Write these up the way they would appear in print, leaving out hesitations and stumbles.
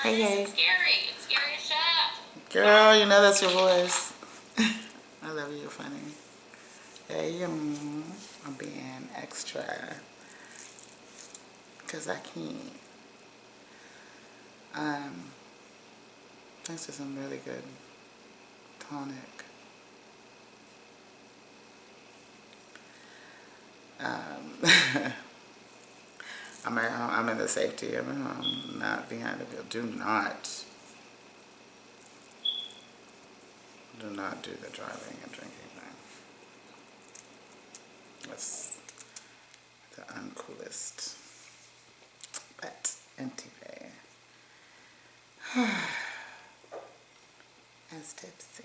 Hey, hey. It's scary. It's scary as shit. Girl, you know that's your voice. I love you, you're funny. Hey, I'm being extra. Because I can't. Um, thanks to some really good tonic. Um, I'm at home. I'm in the safety of my home, not behind the wheel. Do not do the driving and drinking thing. That's the uncoolest. But anyway, as tipsy.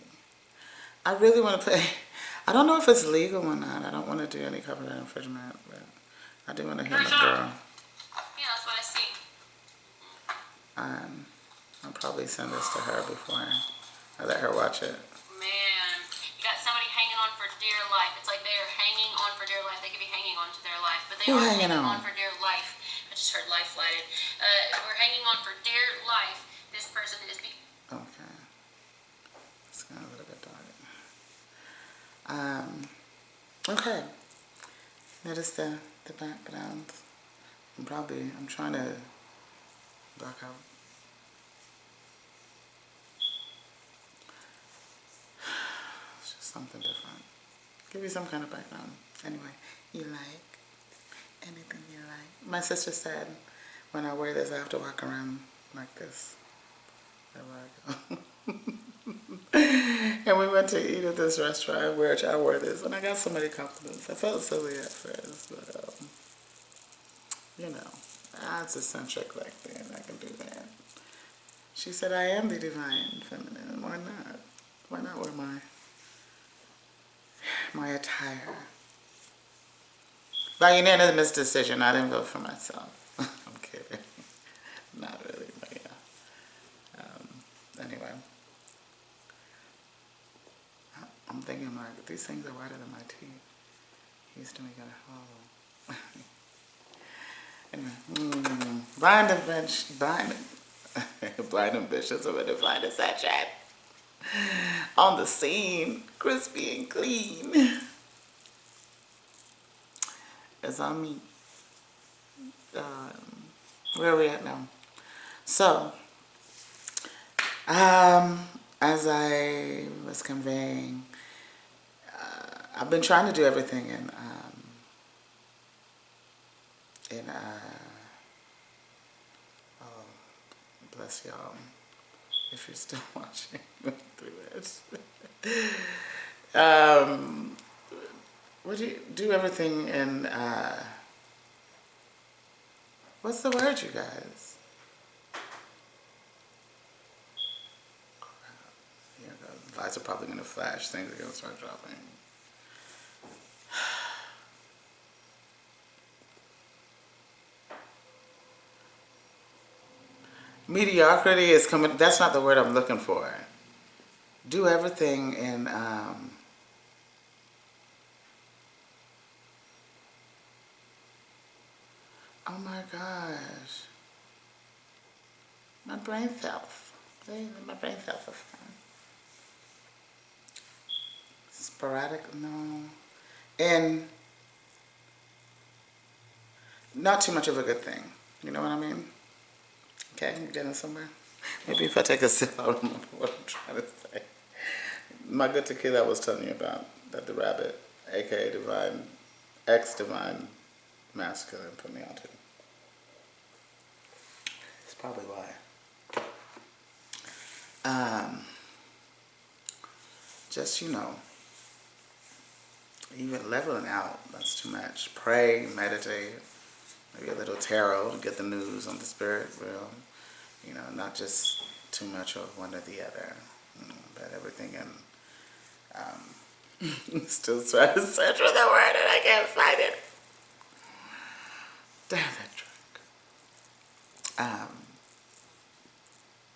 I really want to play. I don't know if it's legal or not. I don't want to do any copyright infringement, but I do want to hear my girl. Yeah, that's what I see. I'll probably send this to her before I let her watch it. Man, you got somebody hanging on for dear life. It's like they are hanging on for dear life. They could be hanging on to their life, but they Who are hanging hanging on? on for dear life. I just heard life flighted. We're hanging on for dear life. This person is. Okay. It's got a little bit dark. Okay. Notice the background. I'm trying to block out. It's just something different. Give you some kind of background. Anyway, you like anything you like. My sister said when I wear this, I have to walk around like this. Everywhere I go. And we went to eat at this restaurant where I wore this, and I got so many compliments. I felt silly at first, but you know, I was eccentric like that. I can do that. She said, I am the divine feminine. Why not? Why not wear my attire? By unanimous decision, I didn't vote for myself. I'm kidding. Not really, but yeah. Anyway. I'm thinking like, these things are whiter than my teeth. He's doing it hollow. Anyway, blind ambitions of a divine ascension. On the scene, crispy and clean. It's on me. Where are we at now? So, as I was conveying, I've been trying to do everything oh, bless y'all, if you're still watching through it. What do you do everything in, what's the word, you guys? Here it goes. Lights are probably going to flash. Things are going to start dropping. Mediocrity is coming. That's not the word I'm looking for. Do everything in, oh my gosh. My brain cells. My brain cells are fine. Sporadic, no. And not too much of a good thing. You know what I mean? Okay, I'm getting somewhere. Maybe if I take a sip, I'll remember what I'm trying to say. My good tequila I was telling you about, that the rabbit, aka divine, ex-divine masculine, put me onto. It's probably why. Just, even leveling out, that's too much. Pray, meditate, maybe a little tarot to get the news on the spirit realm. Not just too much of one or the other, but everything in, still trying to search for the word and I can't find it. Damn that drink.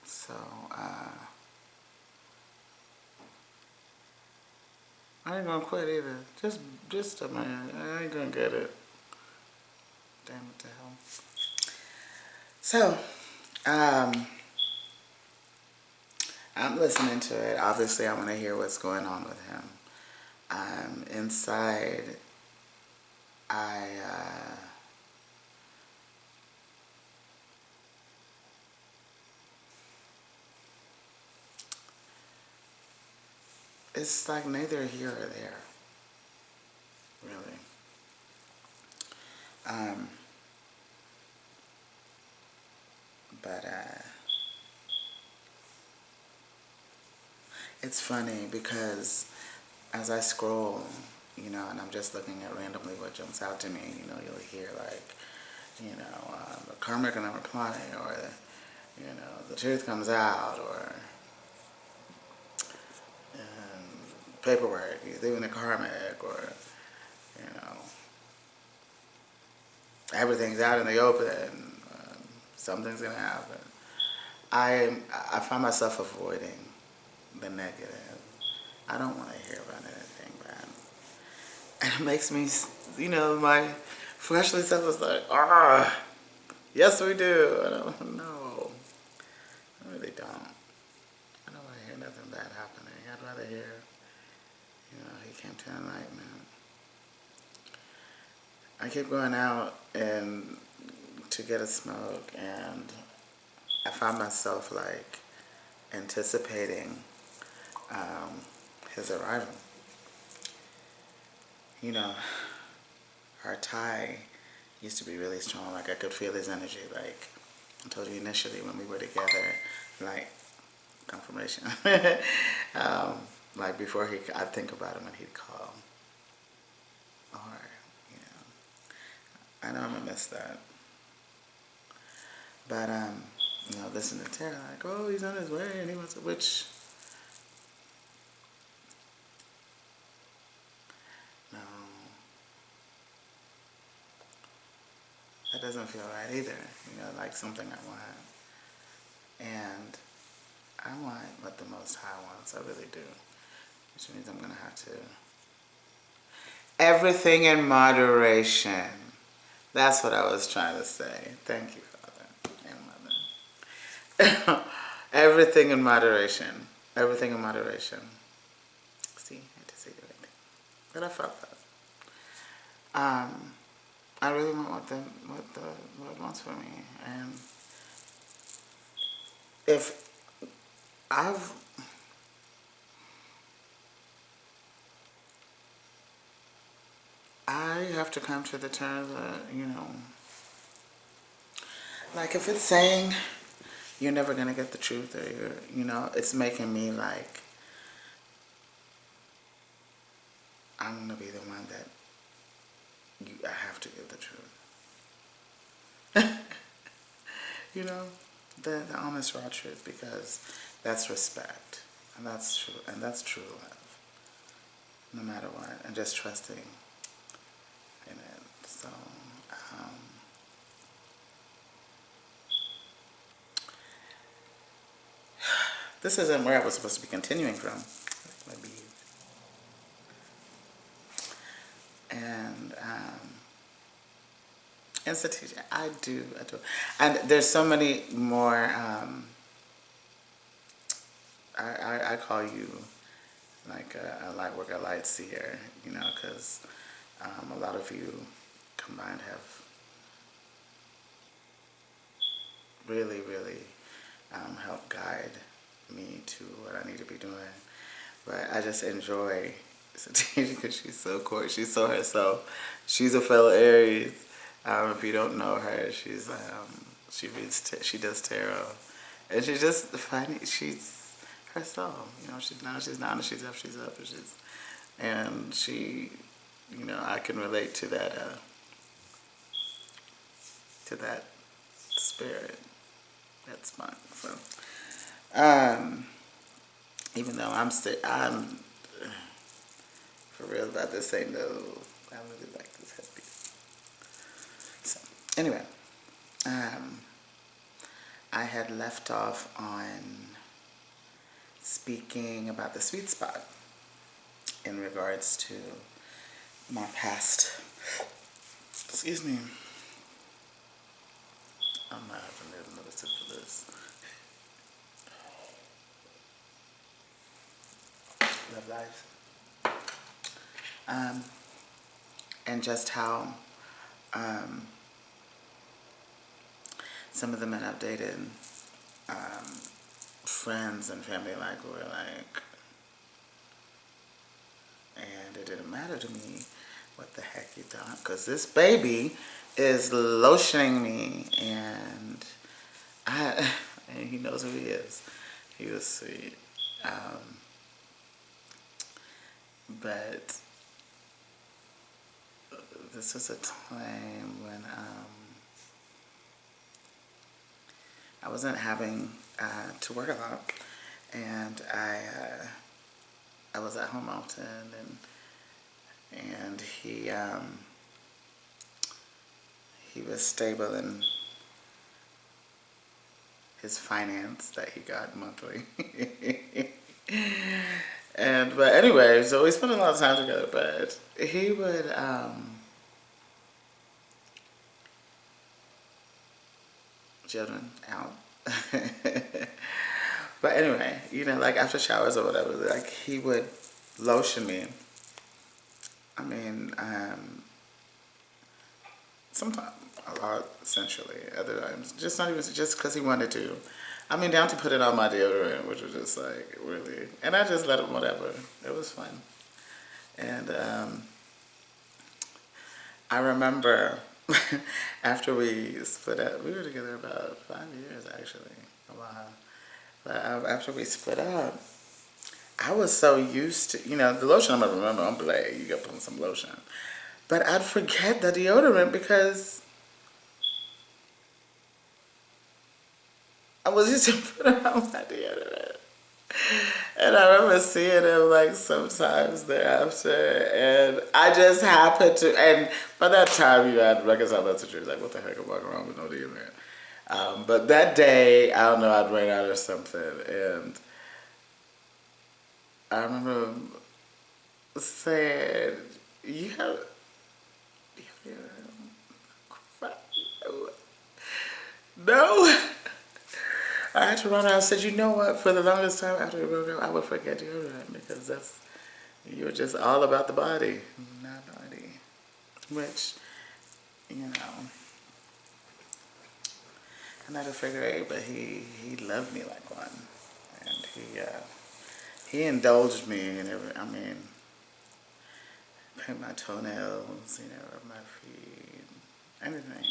So, I ain't gonna quit either. Just a minute. I ain't gonna get it. Damn it to hell. So, I'm listening to it. Obviously, I want to hear what's going on with him. Inside, I, it's like neither here or there, really. Um, but it's funny because as I scroll, and I'm just looking at randomly what jumps out to me, you'll hear like, the karma gonna reply, or, the truth comes out, or paperwork, he's leaving the karmic, or, you know, everything's out in the open, something's gonna happen. I find myself avoiding the negative. I don't want to hear about anything bad. And it makes me, my fleshly self is like, yes we do. I don't know. I really don't. I don't want to hear nothing bad happening. I'd rather hear, he came to enlightenment. I keep going out and to get a smoke, and I find myself like anticipating his arrival. Our tie used to be really strong. Like I could feel his energy. Like I told you initially when we were together, like confirmation. Like before I'd think about him and he'd call. Or, I know I'm gonna miss that. But listen to Tara, like, oh, he's on his way and he wants to, which, no, that doesn't feel right either. Like something I want. And I want what the Most High wants, I really do. Which means I'm gonna have to. Everything in moderation. That's what I was trying to say. Thank you, Father and Mother. Everything in moderation. Everything in moderation. See, I had to say the right thing. But I felt that. I really want what the Lord wants for me. And if I've I have to come to the terms that, like if it's saying you're never going to get the truth, or it's making me like, I'm going to be the one that I have to give the truth. The honest raw truth, because that's respect, and that's true, and that's true love, no matter what, and just trusting in it. So, this isn't where I was supposed to be continuing from. Maybe. And institution, I do. And there's so many more. I call you like a light worker, a light seer, because a lot of you combined have really, really helped guide me to what I need to be doing. But I just enjoy Satine because she's so cool. She's so herself. She's a fellow Aries. If you don't know her, she does tarot, and she's just funny. She's herself. She's down, she's down, and she's up, she's up, and she, I can relate to that spirit, that spunk. So, even though I'm for real about this, ain't no, I really like this headpiece. So, anyway, I had left off on speaking about the sweet spot in regards to my past. Excuse me. I might have to need another sip for this. love life. And just how some of the men I've dated, friends and family like, were like, and it didn't matter to me what the heck you thought, because this baby is lotioning me, and and he knows who he is. He was sweet. But this was a time when I wasn't having to work a lot, and I was at home often, and he was stable in his finance that he got monthly. But anyway, so we spent a lot of time together, but he would children out. But anyway, you know, like after showers or whatever, like he would lotion me. I mean, sometimes a lot sensually, other times just not even just because he wanted to. I mean, down to put it on my deodorant, which was just like really, and I just let him whatever. It was fun, and I remember after we split up, we were together about 5 years actually, a while. But after we split up, I was so used to, you know, the lotion I'm gonna remember, I'm like, you gotta put on some lotion. But I'd forget the deodorant because I was used to put on my deodorant. And I remember seeing him like sometimes thereafter, and I just happened to, and by that time, you know, I'd reconcile that situation, like, what the heck, I'm walking around with no deodorant. But that day, I don't know, I'd ran out or something, and I remember saying, you have no. I had to run out. I said, you know what? For the longest time after the rodeo, I would forget deodorant because you're just all about the body, not body. Which, you know, I'm not a figure eight, but he loved me like one, and he indulged me in every. I mean, paint my toenails, you know, rub my feet, anything.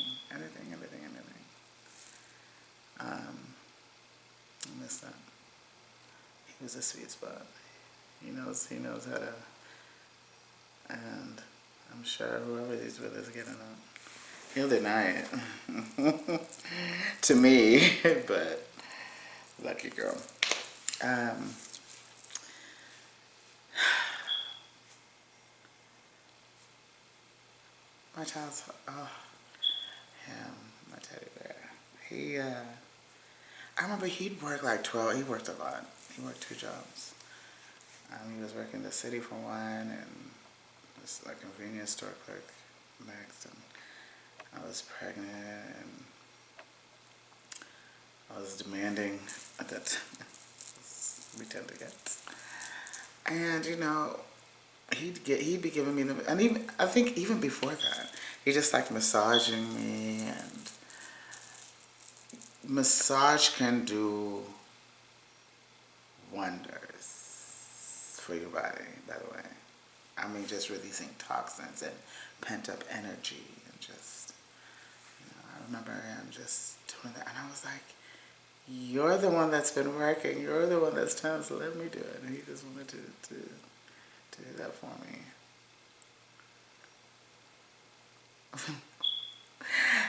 I miss that. He was a sweet spot. He knows how to, and I'm sure whoever he's with is getting up. He'll deny it to me, but lucky girl. My child's, oh, him, my teddy bear. I remember he'd work like 12, he worked a lot. He worked 2 jobs. He was working the city for one, and just like convenience store clerk next, and I was pregnant, and I was demanding that we tend to get. And you know, he'd be giving me the, and even I think even before that, he just like massaging me, and massage can do wonders for your body, by the way. I mean, just releasing toxins and pent-up energy, and just, you know, I remember him just doing that, and I was like, you're the one that's been working, you're the one that's trying to let me do it, and he just wanted to do that for me.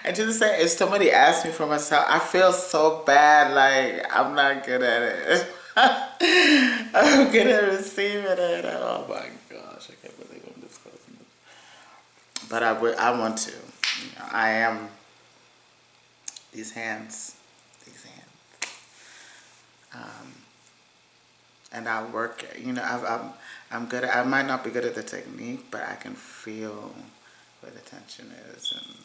And to say, if somebody asks me for myself, I feel so bad, like, I'm not good at it. I'm good at receiving it. Oh my gosh, I can't believe I'm discussing this. But I want to. You know, I am, these hands. And I work, you know, I'm good at, I might not be good at the technique, but I can feel where the tension is, and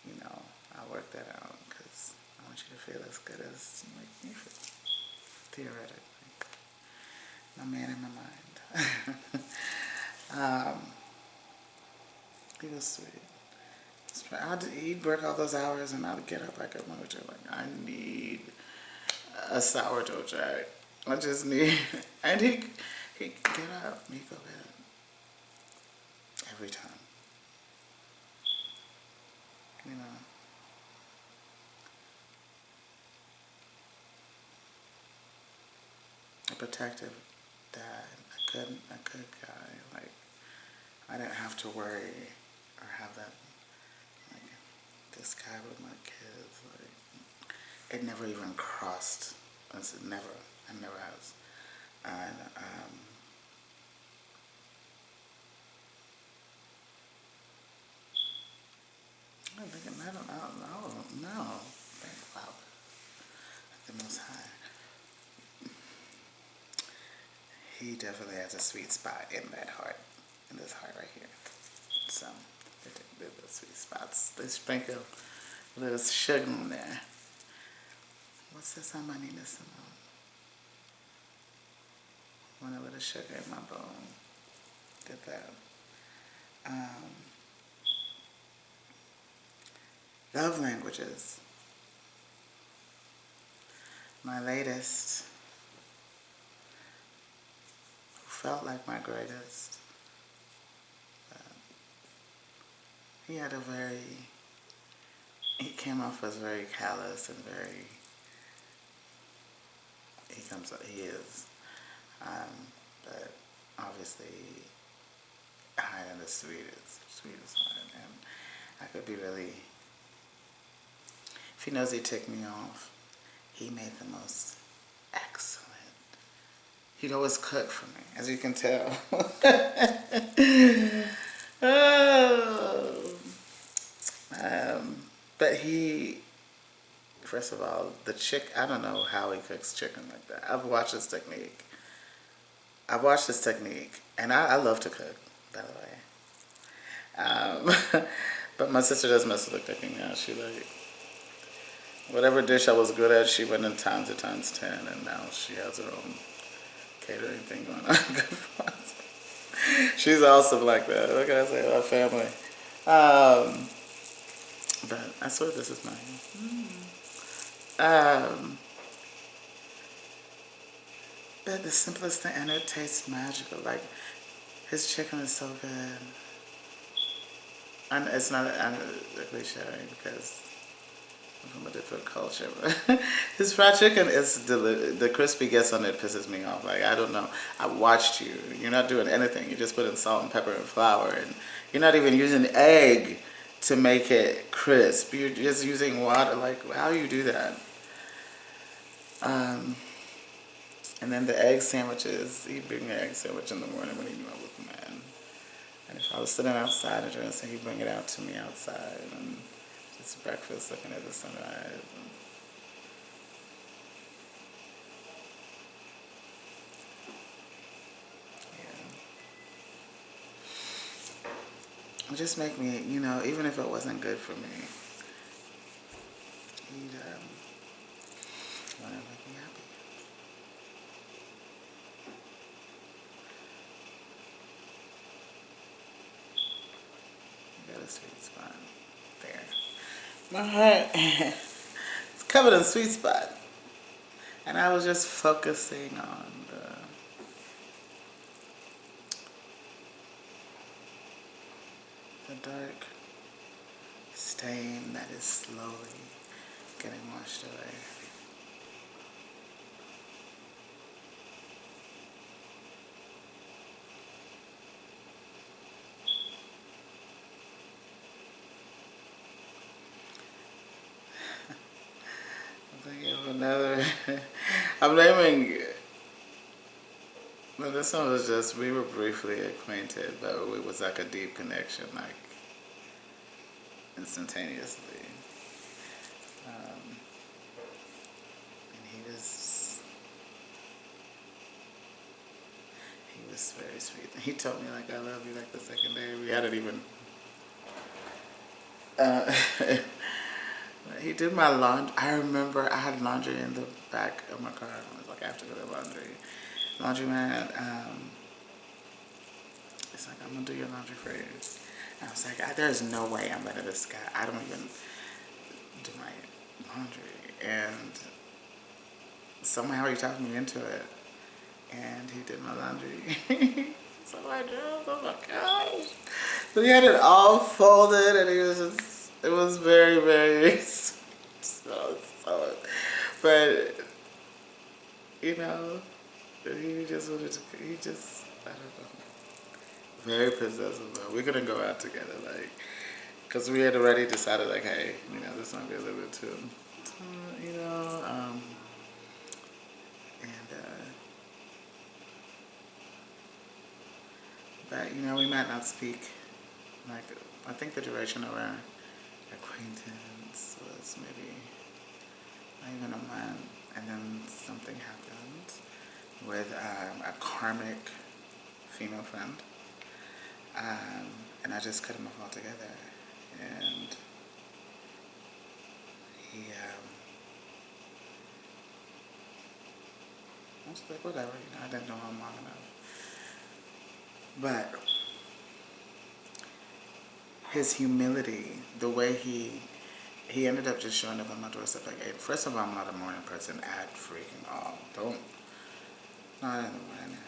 you know, I work that out because I want you to feel as good as you make me feel, theoretically. My man in my mind. He was sweet. He'd work all those hours and I'd get up like at 1 or 2. Like, I need a sourdough jack. I just need, and he'd get up and he'd go to bed every time. You know. A protective dad, a good guy. Like, I didn't have to worry or have that, like, this guy with my kids. Like, it never even crossed. It never has. And, I'm thinking, I don't know. Think about the Most High. He definitely has a sweet spot in that heart, in this heart right here. So, the sweet spots. They sprinkle a little sugar in there. What's this on my Nina Simone? Want a little sugar in my bone. Did that. Love languages. My latest, who felt like my greatest. He came off as very callous and very, he is, but obviously high in the sweetest heart, and I could be really, if he knows he ticked me off, he made the most excellent. He'd always cook for me, as you can tell. Oh. But he, first of all, I don't know how he cooks chicken like that. I've watched his technique, and I love to cook, by the way. But my sister does mess with the cooking now. She like, whatever dish I was good at, she went in times it times 10, and now she has her own catering thing going on. She's awesome like that. What can I say? Our family. But I swear this is mine. But the simplest thing, and it tastes magical. Like, his chicken is so good. And it's not a cliche because I'm from a different culture. But his fried chicken is the crispy gets on it pisses me off. Like, I don't know. I watched you. You're not doing anything. You just put in salt and pepper and flour, and you're not even using egg to make it crisp. You're just using water. Like, how do you do that? And then the egg sandwiches. He'd bring an egg sandwich in the morning when he knew I was a man. And if I was sitting outside and dressing, he'd bring it out to me outside. And just breakfast, looking at the sunrise. It just make me, even if it wasn't good for me, he'd want to make me happy. Got a sweet spot there. My heart is covered in sweet spot, and I was just focusing on the dark stain that is slowly getting washed away. I'm thinking of another. I'm naming. But this one was just, we were briefly acquainted, but it was like a deep connection, like instantaneously. And he was very sweet. He told me like, I love you, like the second day. We hadn't even, he did my laundry. I remember I had laundry in the back of my car. I was like, I have to go to the laundry. Laundromat, He's like, I'm gonna do your laundry for you. And I was like, there's no way I'm letting this guy, I don't even do my laundry. And somehow he talked me into it. And he did my laundry. So I drove, oh my gosh. But he had it all folded and he was just, it was very, very so, but, you know, he just wanted to, he just, I don't know. Very possessive though. We couldn't go out together, like, because we had already decided, like, hey, you know, this might be a little bit too, you know, but, you know, we might not speak, like, I think the duration of our acquaintance was maybe not even a month, and then something happened with a karmic female friend, and I just cut him off altogether, and he, I was like, whatever, you know, I didn't know him long enough. But his humility, the way he ended up just showing up on my doorstep like, hey, first of all, I'm not a morning person at freaking all. Not in the morning.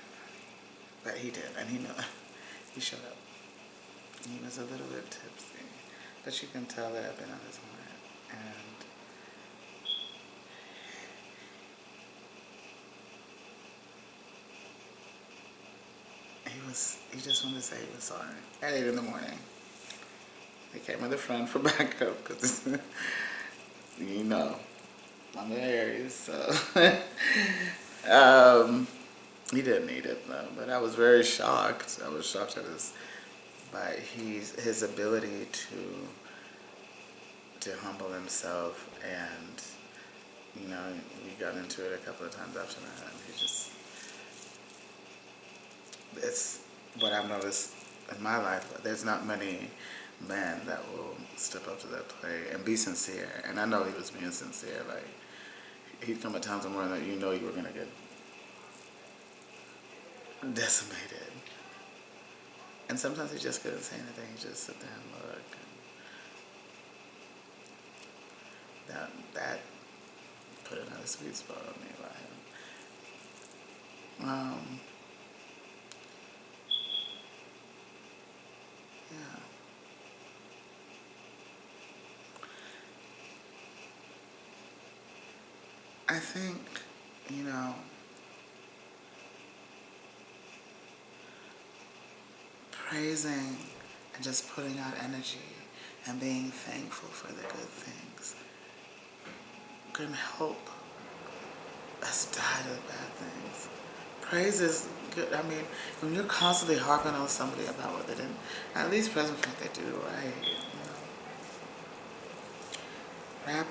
But he did, and he knew. He showed up. He was a little bit tipsy, but you can tell that I've been on his horn. And he just wanted to say he was sorry at 8 in the morning. He came with a friend for backup because, you know, I'm an Aries, so he didn't need it though. But I was very shocked. I was shocked at his ability to humble himself, and you know, we got into it a couple of times after that. And it's what I've noticed in my life. There's not many men that will step up to that plate and be sincere. And I know he was being sincere. Like, he'd come at times in the morning that you know you were gonna get decimated. And sometimes he just couldn't say anything. He just sit there and look. And that put another sweet spot on me about him. Yeah. I think, you know, praising and just putting out energy and being thankful for the good things can help us die to the bad things. Praise is good. I mean, when you're constantly harping on somebody about what they didn't, at least present for what they do right, you know.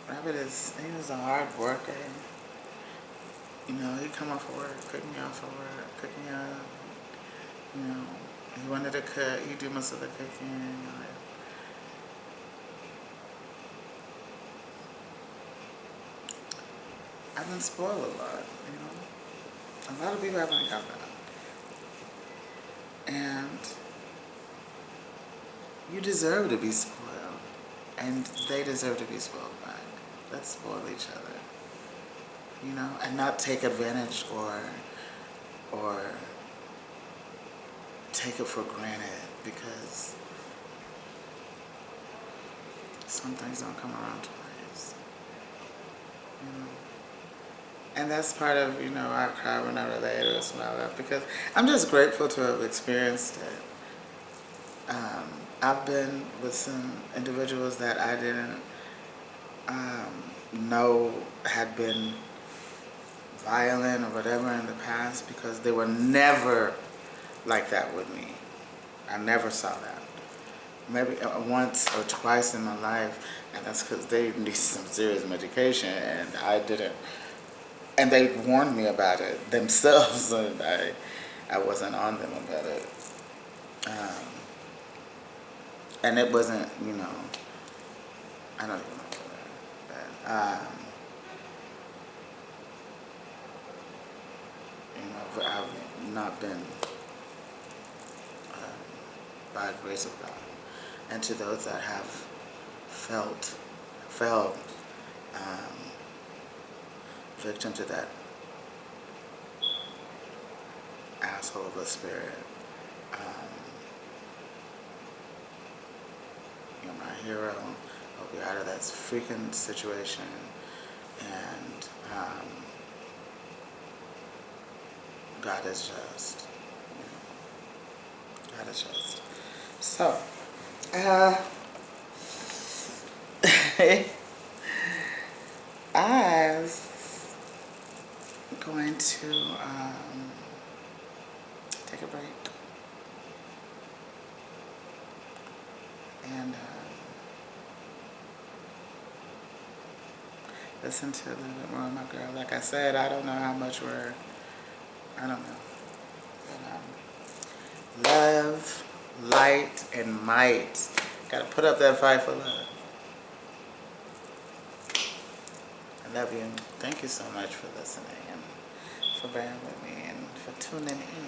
Rabbit he was a hard worker. You know, he'd come off of work, pick me off of work, pick me up. You know, he wanted to cook, he'd do most of the cooking. You know. I've been spoiled a lot, you know. A lot of people haven't got that. And you deserve to be spoiled. And they deserve to be spoiled back. Let's spoil each other. You know, and not take advantage or take it for granted, because some things don't come around twice. You know. And that's part of, you know, I cry when I relate or smile up, because I'm just grateful to have experienced it. I've been with some individuals that I didn't know had been violent or whatever in the past, because they were never like that with me. I never saw that. Maybe once or twice in my life, and that's because they need some serious medication, and I didn't. And they warned me about it themselves, and I wasn't on them about it. And it wasn't, you know, I don't even know that. You know, I've not been by the grace of God. And to those that have fell victim to that asshole of a spirit, you're my hero. I'll be out of that freaking situation. And God is just. God is just. So, I was going to take a break and listen to a little bit more of my girl. Like I said, I don't know how much I don't know. But, love, light, and might. Gotta put up that fight for love. I love you. Thank you so much for listening and for bearing with me and for tuning in.